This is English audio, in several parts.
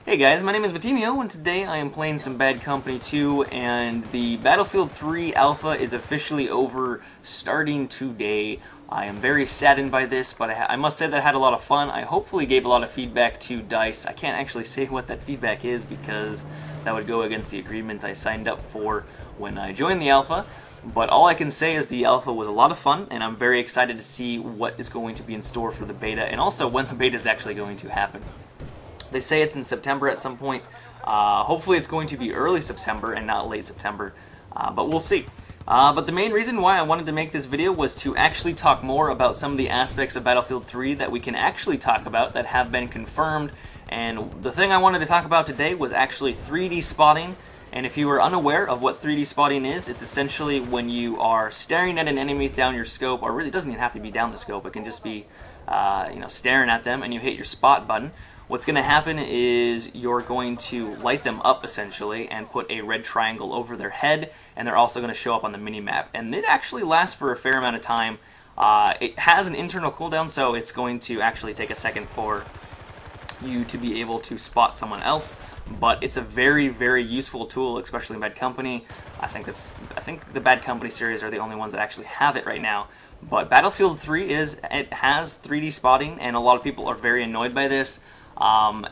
Hey guys, my name is Matimi0, and today I am playing some Bad Company 2, and the Battlefield 3 Alpha is officially over, starting today. I am very saddened by this, but I must say that I had a lot of fun. I hopefully gave a lot of feedback to DICE. I can't actually say what that feedback is because that would go against the agreement I signed up for when I joined the Alpha. But all I can say is the Alpha was a lot of fun, and I'm very excited to see what is going to be in store for the beta, and also when the beta is actually going to happen. They say it's in September at some point. Hopefully it's going to be early September and not late September, but we'll see. But the main reason why I wanted to make this video was to actually talk more about some of the aspects of Battlefield 3 that we can actually talk about that have been confirmed. And the thing I wanted to talk about today was actually 3D spotting. And if you are unaware of what 3D spotting is, it's essentially when you are staring at an enemy down your scope, or really it doesn't even have to be down the scope, it can just be staring at them, and you hit your spot button. What's going to happen is you're going to light them up essentially and put a red triangle over their head, and they're also going to show up on the mini-map. And it actually lasts for a fair amount of time. It has an internal cooldown, so it's going to actually take a second for you to be able to spot someone else, but it's a very, very useful tool, especially in Bad Company. I think the Bad Company series are the only ones that actually have it right now. But Battlefield 3 has 3D spotting, and a lot of people are very annoyed by this.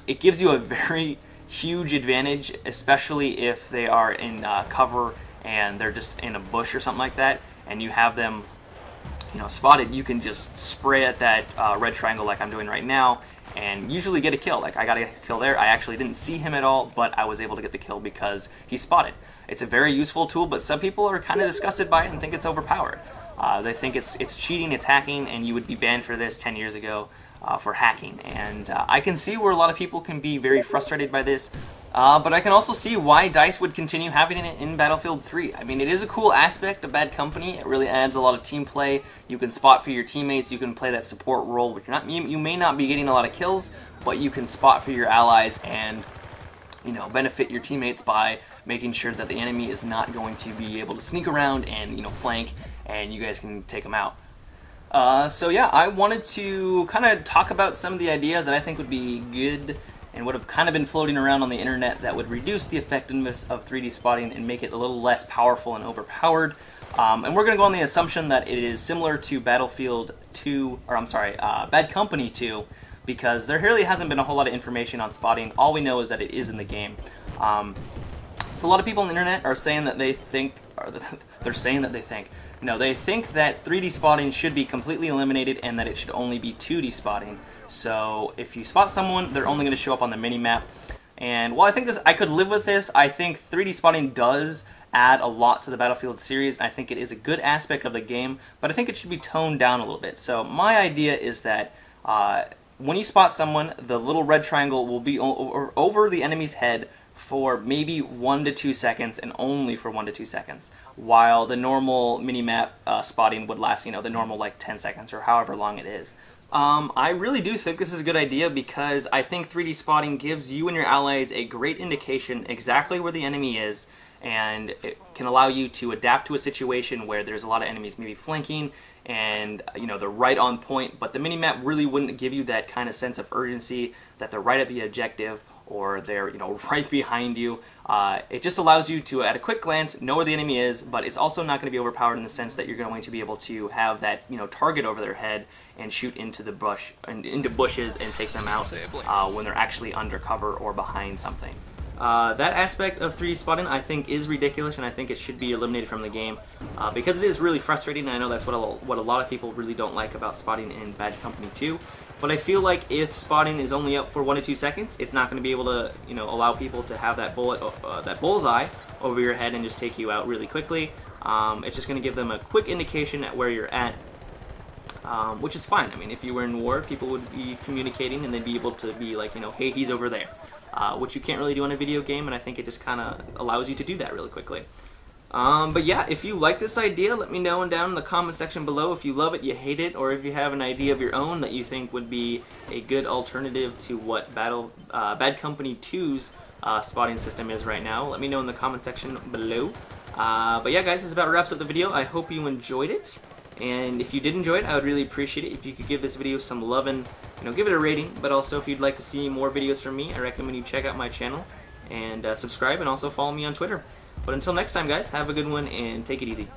It gives you a very huge advantage, especially if they are in cover and they're just in a bush or something like that, and you have them, spotted. You can just spray at that red triangle like I'm doing right now, and usually get a kill. Like I got a kill there. I actually didn't see him at all, but I was able to get the kill because he spotted. It's a very useful tool, but some people are kind of disgusted by it and think it's overpowered. They think it's cheating, it's hacking, and you would be banned for this 10 years ago. For hacking, and I can see where a lot of people can be very frustrated by this, but I can also see why DICE would continue having it in Battlefield 3. I mean, it is a cool aspect of Bad Company. It really adds a lot of team play. You can spot for your teammates, you can play that support role, which you may not be getting a lot of kills, but you can spot for your allies and benefit your teammates by making sure that the enemy is not going to be able to sneak around and flank, and you guys can take them out. So yeah, I wanted to kind of talk about some of the ideas that I think would be good and would have kind of been floating around on the internet that would reduce the effectiveness of 3D spotting and make it a little less powerful and overpowered. And we're going to go on the assumption that it is similar to Battlefield 2, or I'm sorry, Bad Company 2, because there really hasn't been a whole lot of information on spotting. All we know is that it is in the game. So a lot of people on the internet are saying that they think, no, they think that 3D spotting should be completely eliminated and that it should only be 2D spotting. So if you spot someone, they're only going to show up on the mini-map. And while I could live with this, I think 3D spotting does add a lot to the Battlefield series. I think it is a good aspect of the game, but I think it should be toned down a little bit. So my idea is that when you spot someone, the little red triangle will be over the enemy's head for maybe 1 to 2 seconds, and only for 1 to 2 seconds, while the normal mini-map spotting would last, the normal like 10 seconds or however long it is. I really do think this is a good idea because I think 3D spotting gives you and your allies a great indication exactly where the enemy is, and it can allow you to adapt to a situation where there's a lot of enemies maybe flanking and they're right on point, but the mini-map really wouldn't give you that kind of sense of urgency that they're right at the objective or they're right behind you. It just allows you to, at a quick glance, know where the enemy is, but it's also not going to be overpowered in the sense that you're going to be able to have that target over their head and shoot into the bush and into bushes and take them out when they're actually under cover or behind something. That aspect of 3D spotting I think is ridiculous, and I think it should be eliminated from the game because it is really frustrating, and I know that's what a lot of people really don't like about spotting in Bad Company 2. But I feel like if spotting is only up for 1 to 2 seconds, it's not going to be able to allow people to have that bullseye over your head and just take you out really quickly. It's just going to give them a quick indication at where you're at, which is fine. I mean, if you were in war, people would be communicating and they'd be able to be like, hey, he's over there. Which you can't really do in a video game, and I think it just kind of allows you to do that really quickly. But yeah, if you like this idea, let me know down in the comment section below if you love it, you hate it, or if you have an idea of your own that you think would be a good alternative to what Bad Company 2's spotting system is right now. Let me know in the comment section below. But yeah, guys, this about wraps up the video. I hope you enjoyed it, And if you did enjoy it, I would really appreciate it if you could give this video some love and give it a rating. But also, if you'd like to see more videos from me, I recommend you check out my channel and subscribe, and also follow me on Twitter. But until next time, guys, have a good one and take it easy.